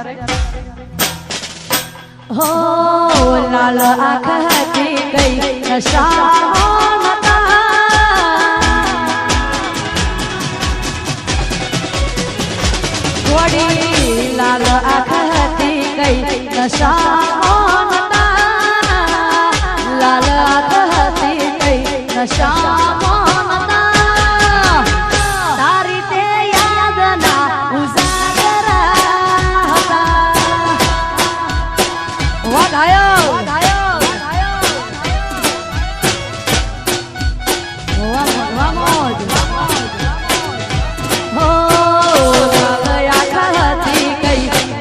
हो लाल आँख હતી ગઈ નશામાં હતા ઘોડી લાલ આँખ હતી ગઈ નશામાં હતા લાલ આँખ હતી ગઈ નશામાં હતા તારી તે યાદના ઉજાગરા હતા વાધાયો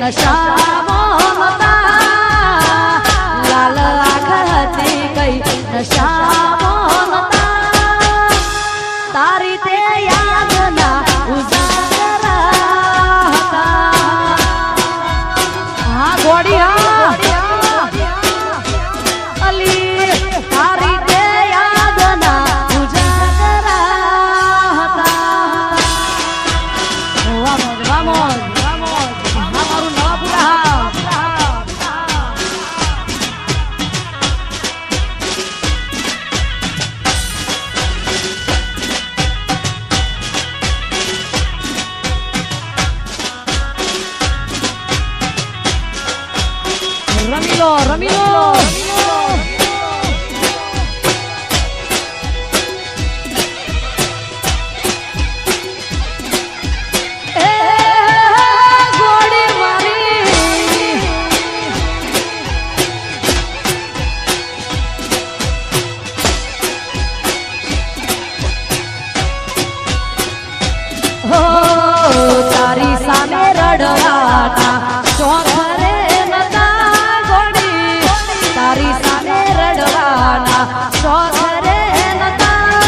નશામાં હતા લાલ આँખ હતી ગઈ નશામાં હતા તારી તે યાદના ઉજાગરા હતા હા ઘોડી અલી તારી તે યાદના ઉજાગરા હતા વામોજ રમીલો ગોડી મારી હો તારી સામે રડવાના શોખ રે તારી સામે રડવાના શોખ રે નતા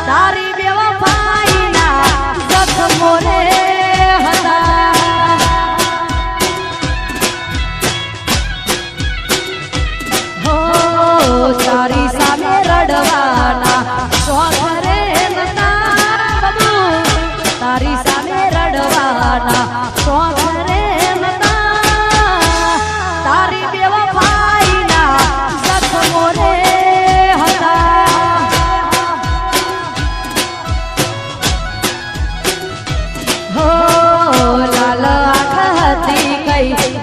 તારી બેવફાઈના જખમો રે હતા હો તારી સામે રડવાના શોખ રે નતા બબુ તારી સામે રડવાના શોખ રે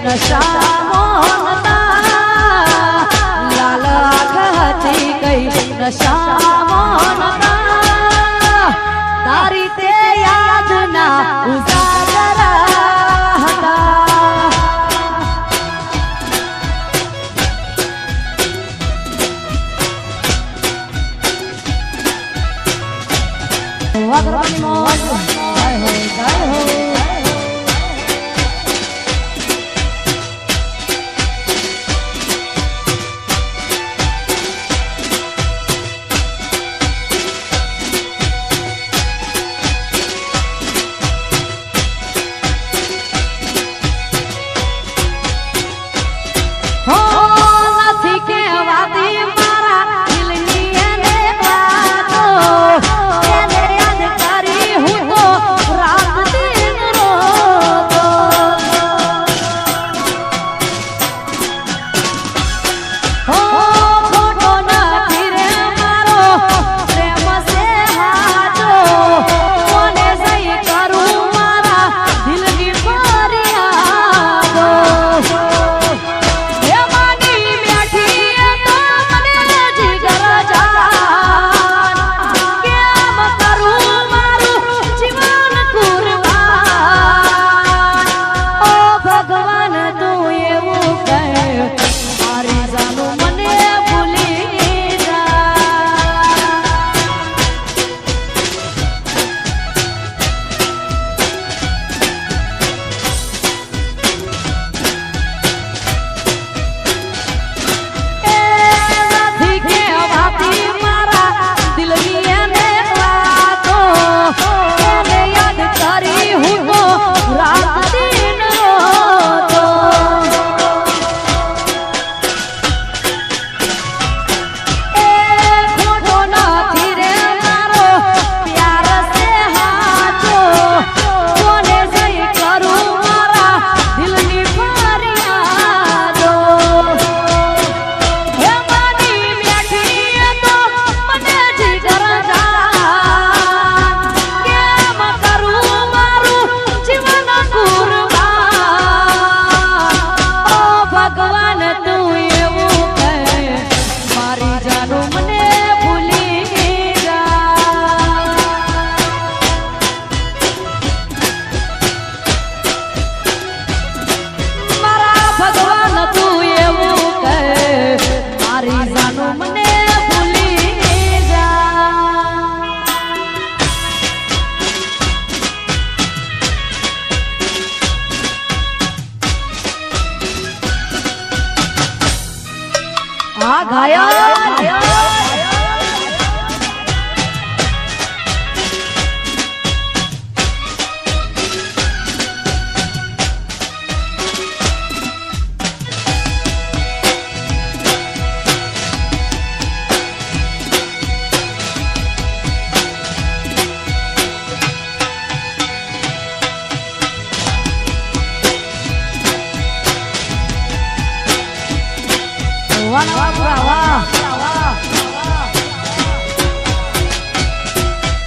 નશામાં હતા લાલ આँખ હતી ગઈ નશામાં હતા તારી તે યાદના ઉજાગરા હતા વાગરાની મોજ જય હો હા ઘાયલ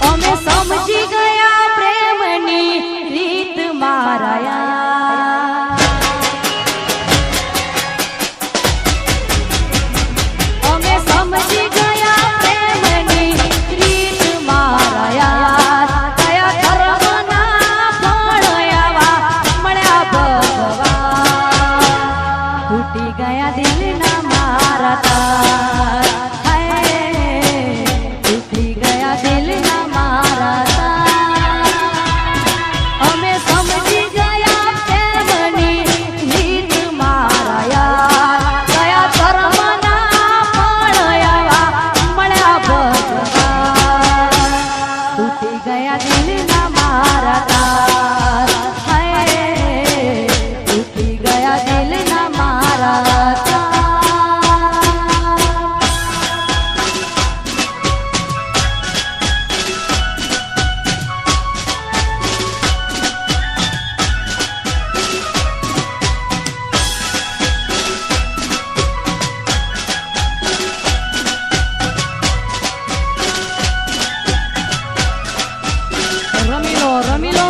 અમે સમજી ગયા પ્રેમની રીત મારાયા અમે સમજી ગયા પ્રેમની રીત મારાયા કયા ધર્મના ફળ આવા મળ્યા ભગવાન તૂટી ગયા દિલના મારા તાર તૂટી ગયા દિલના મારા તાર અમે સમજી ગયા પ્રેમની રીત મારાયા કયા ધર્મના ફળ આવા મળ્યા ભગવાન તૂટી ગયા દિલના મારા તાર તૂટી ગયા દિલના મારા રમી લો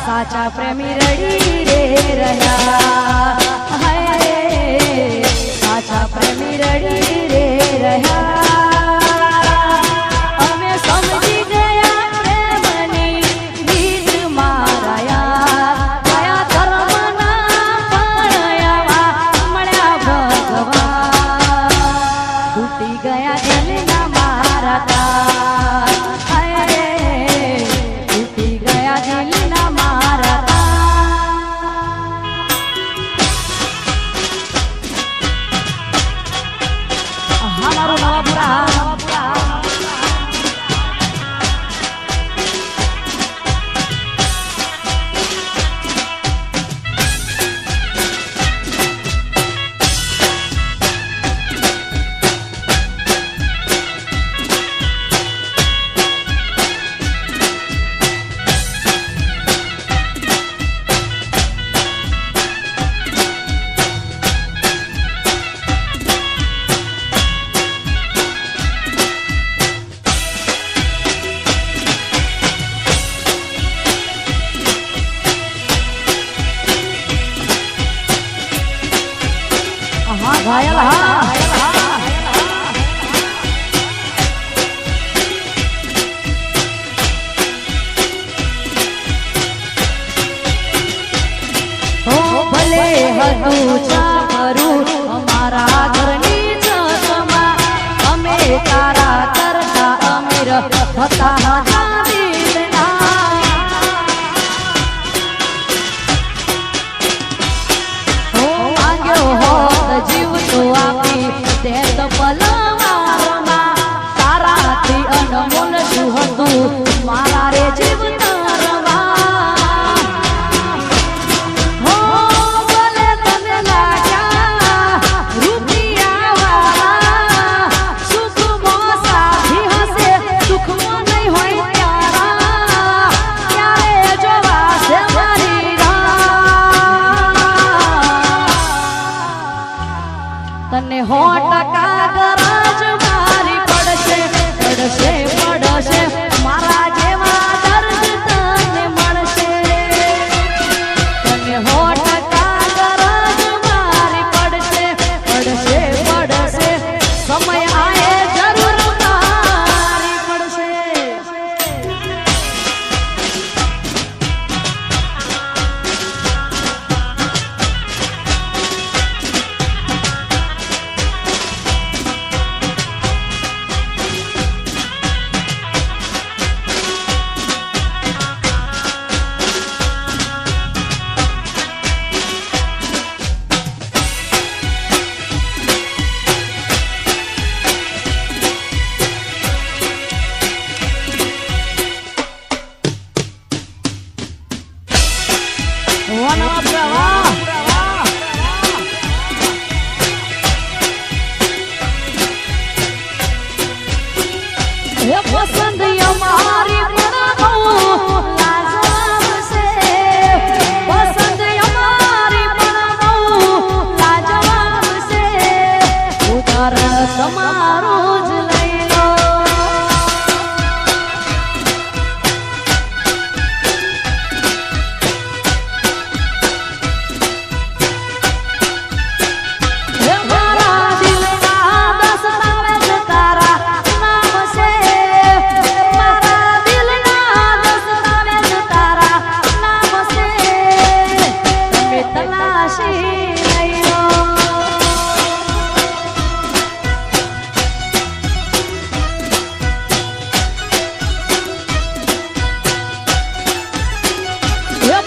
સાચા પ્રેમી રડી રે રહ્યા સાચા પ્રેમી રડી રે રહ્યા અમે સમજી ગયા પ્રેમની રીત મારાયા કયા ધર્મના ફળ આવા મળ્યા ભગવાન તૂટી ગયા દિલના મારા તાર તૂટી ગયા દિલના મારા મારું નવાપુરા ઘાયલ ભલે હતું ચાકરું અમારા ઘરની છતમાં અમે તારા કરતા અમીર હતા જીવ તો આપી તે તો પલવારમાં તારાથી અનમોલ શું હતું મારા રે જીવ તારમાં હો ભલે તને લાગ્યા રૂપિયા તને 100% ગરજ મારી પડશે પડશે પડશે મારા જેવા દર્દ તને મળશે તને 100% ગરજ મારી પડશે પડશે પડશે સમય આયે જરૂર મારી પડશે પસંદ અમારી પણ લાજવાબ છે પસંદ અમારી પણ લાજવાબ છે ઉદાહરણ તમારું જ લઈ લો મારા દિલના દસ્તાવેજ તારા નામ છે મારા દિલના દસ્તાવેજ તારા નામ છે તમે તલાશી લઈ લો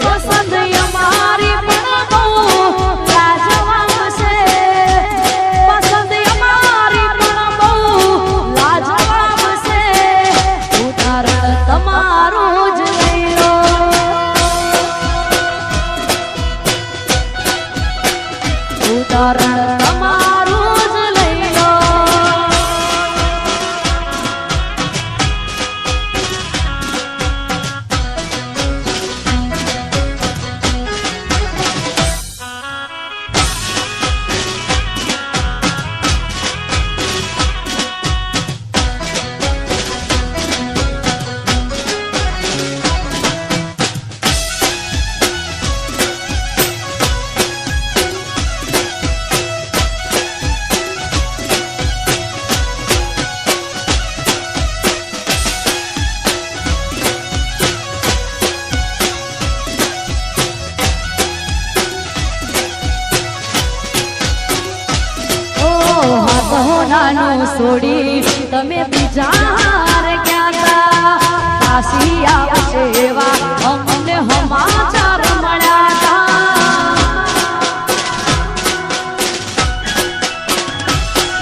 પસંદ અમારી પણ બહુ લાજવાબ છે પસંદ અમારી પણ બહુ લાજવાબ છે ઉદાહરણ તમારું જ લઈ લો ઉદાહરણ તમારું જ લઈ લો નાનું છોડી તમે બીજા હારે ગયા કાશી આવશે એવા અમને સમાચાર મળ્યા હતા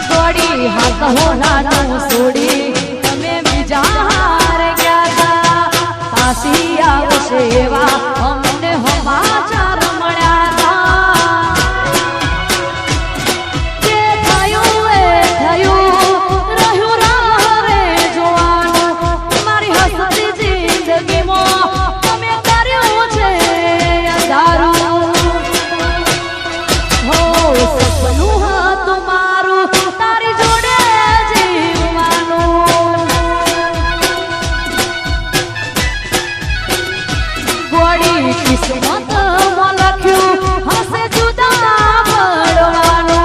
ગોળી હાથ હો નાનું છોડી તમે બીજા હારે ગયા કાશી આવશે એવા અમને સમાચાર મળ્યા હતા કિસ્મત માં લખ્યું હશે જુદા પડવાનું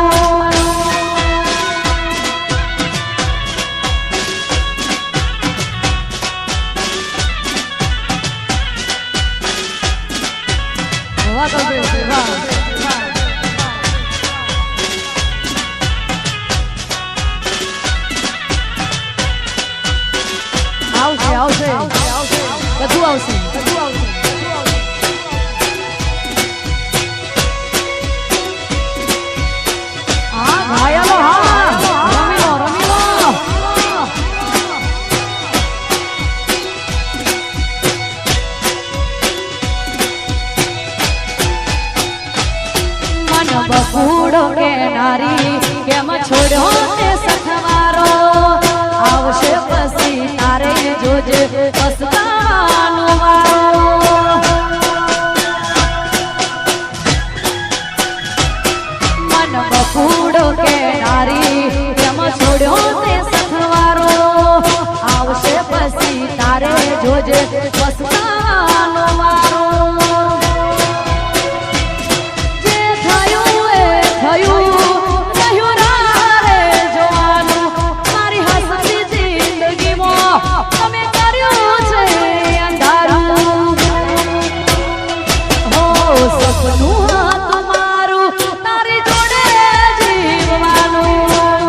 આવશે આવશે બધું આવશે બકુડો કે નારી કેમ છોડ્યો તે સખવારો આવશે પછી તારે જોજે પસ્તાવાનું વારો મન બકુડો કે સપનું હતું મારું તારી જોડે જીવવાનું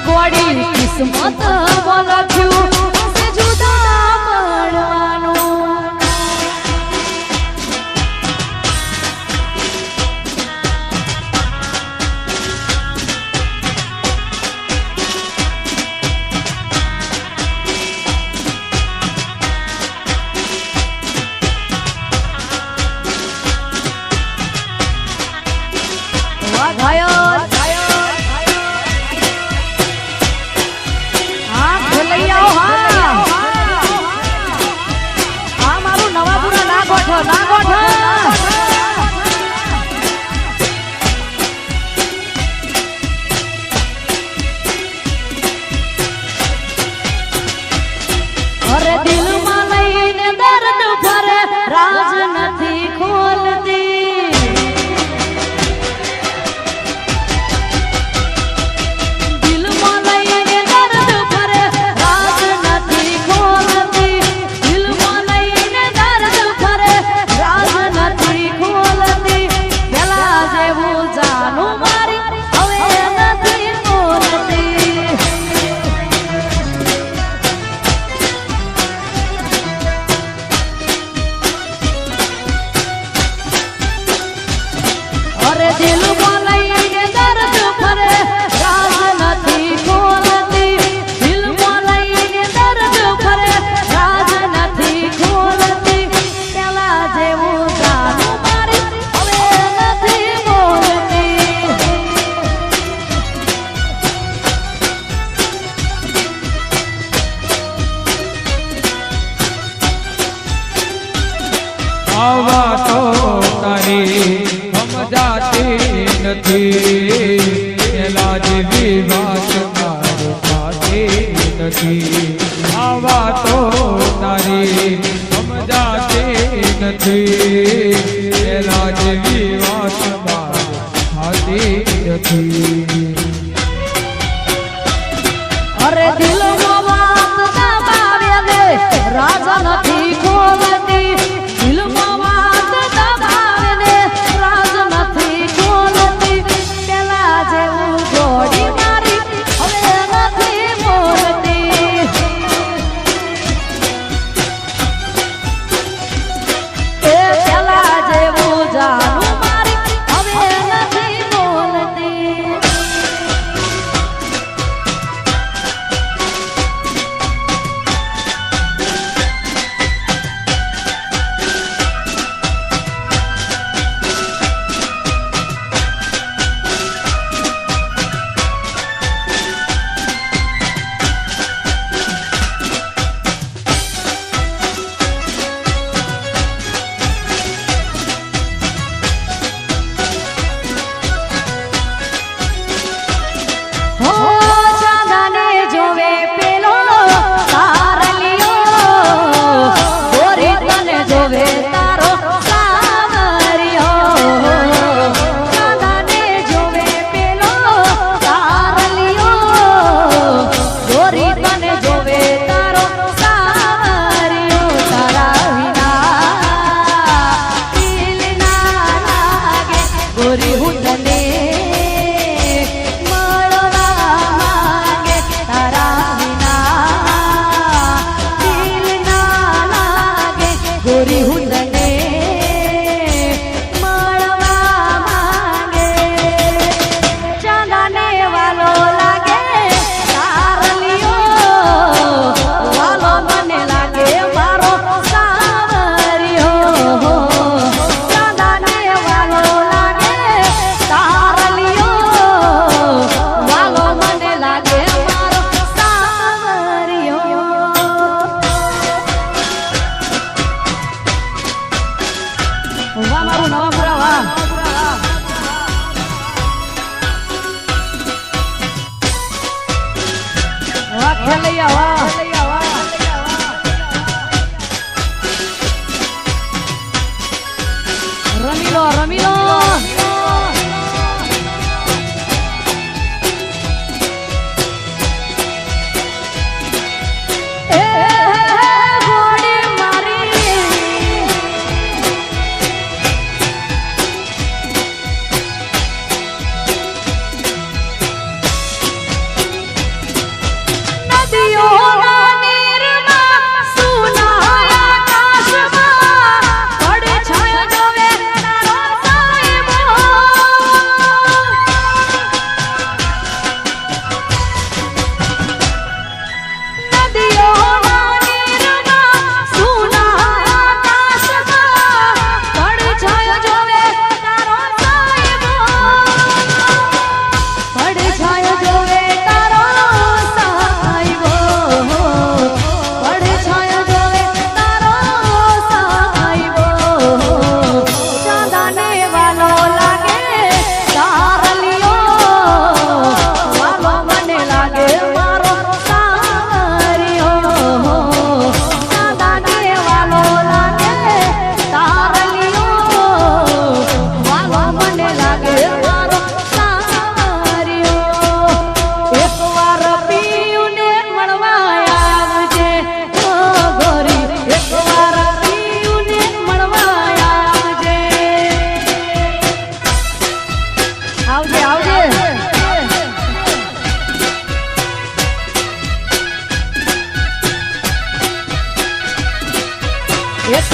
ગોડી કિસ્મત બોલખ્યું હશે જુદા મળવાનું આવા તો તારી સમજાતી નથી એલા જેવી વાત મારી થતી નથી આવા તો તારી સમજાતી નથી એલા જેવી વાત મારી થતી નથી અરે દિલમાં વાત દબાવે ને રાજા નથી ખોલતી દિલમાં વાત દબાવે ને રાજ નથી ખોલતી પેલા જેવું જોડી મારી હવે નથી બોલતી એ પેલા જેવું જાણું મારી હવે નથી બોલતી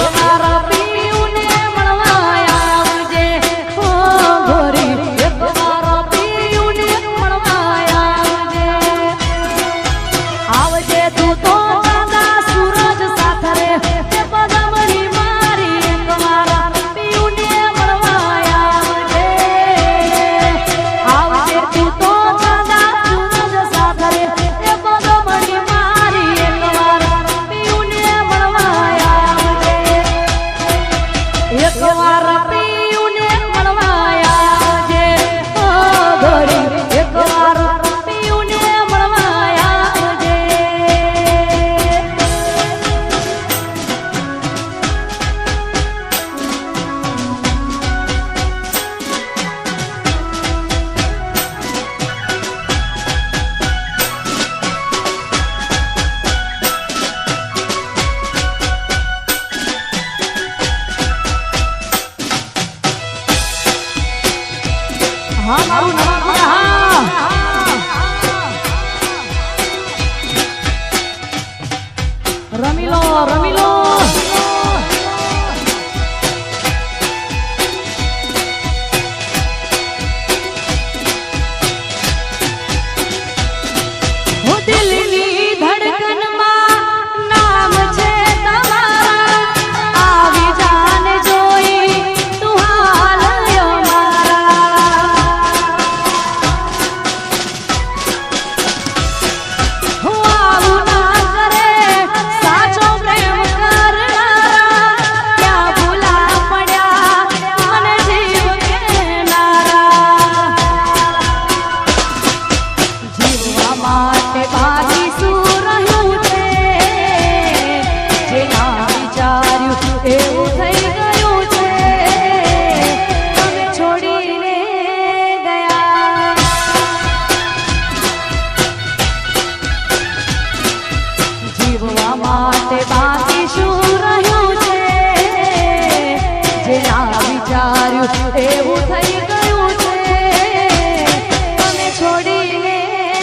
એકવાર પીયુને મળવા આવજે ઓ ગોરી એકવાર પીયુને મળવા આવજે આવજે તું તો દાદા સૂરજ સાથે રે તે પદમણી મારી એકવાર પીયુને મળવા આવજે આવજે તું તો દાદા સૂરજ સાથે રે તે પદમણી મારી એકવાર પીયુને મળવા આવજે એકવાર પીયુને મળવા આવજે ઓ ગોરી એકવાર પીયુને મળવા આવજે હા મારું નામ હા રમીલો રમીલો હું દિલની ધડકનમાં નામ છે તમારા આવી જાને જોઈ તું હાલ્યો મારા હું આવું ના કરે સાચો પ્રેમ કરનારા ક્યાં ભૂલા પડ્યા મને જીવ કેનારા જીવવા માટે બાકી શું રહ્યું છે જે ના વિચાર્યું એવું થઈ ગયું છે તમે છોડીને ગયા જીવવા માટે બાકી શું રહ્યું છે જે ના વિચાર્યું એવું થઈ